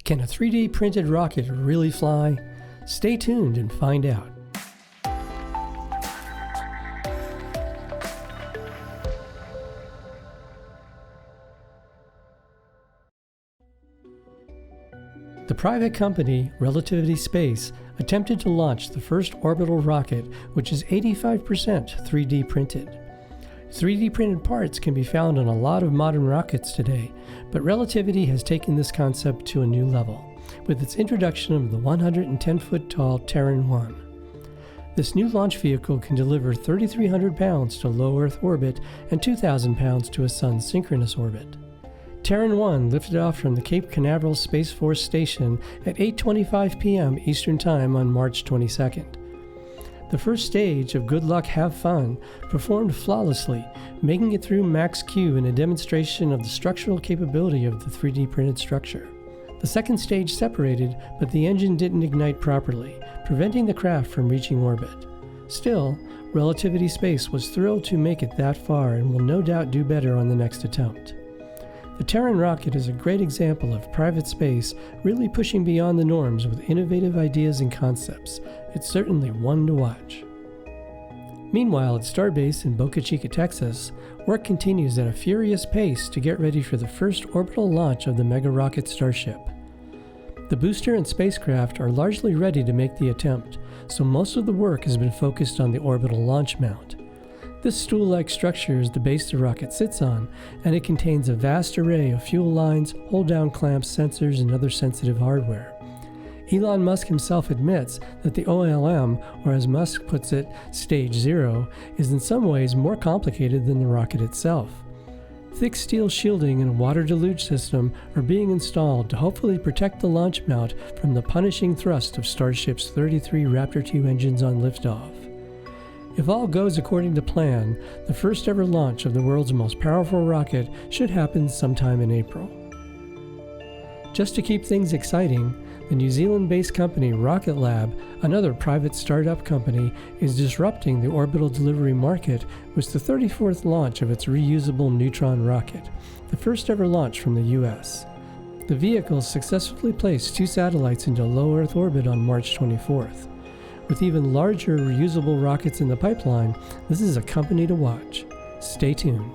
Can a 3D printed rocket really fly? Stay tuned and find out. The private company, Relativity Space, attempted to launch the first orbital rocket, which is 85% 3D printed. 3D printed parts can be found on a lot of modern rockets today, but Relativity has taken this concept to a new level, with its introduction of the 110-foot tall Terran 1. This new launch vehicle can deliver 3,300 pounds to low Earth orbit and 2,000 pounds to a Sun synchronous orbit. Terran 1 lifted off from the Cape Canaveral Space Force Station at 8:25 p.m. Eastern Time on March 22nd. The first stage of Good Luck Have Fun performed flawlessly, making it through Max Q in a demonstration of the structural capability of the 3D printed structure. The second stage separated, but the engine didn't ignite properly, preventing the craft from reaching orbit. Still, Relativity Space was thrilled to make it that far and will no doubt do better on the next attempt. The Terran rocket is a great example of private space really pushing beyond the norms with innovative ideas and concepts. It's certainly one to watch. Meanwhile, at Starbase in Boca Chica, Texas, work continues at a furious pace to get ready for the first orbital launch of the mega rocket Starship. The booster and spacecraft are largely ready to make the attempt, so most of the work has been focused on the orbital launch mount. This stool-like structure is the base the rocket sits on, and it contains a vast array of fuel lines, hold-down clamps, sensors, and other sensitive hardware. Elon Musk himself admits that the OLM, or as Musk puts it, Stage 0, is in some ways more complicated than the rocket itself. Thick steel shielding and a water deluge system are being installed to hopefully protect the launch mount from the punishing thrust of Starship's 33 Raptor 2 engines on liftoff. If all goes according to plan, the first ever launch of the world's most powerful rocket should happen sometime in April. Just to keep things exciting, the New Zealand-based company Rocket Lab, another private startup company, is disrupting the orbital delivery market with the 34th launch of its reusable Neutron rocket, the first ever launch from the US. The vehicle successfully placed 2 satellites into low Earth orbit on March 24th. With even larger reusable rockets in the pipeline, this is a company to watch. Stay tuned.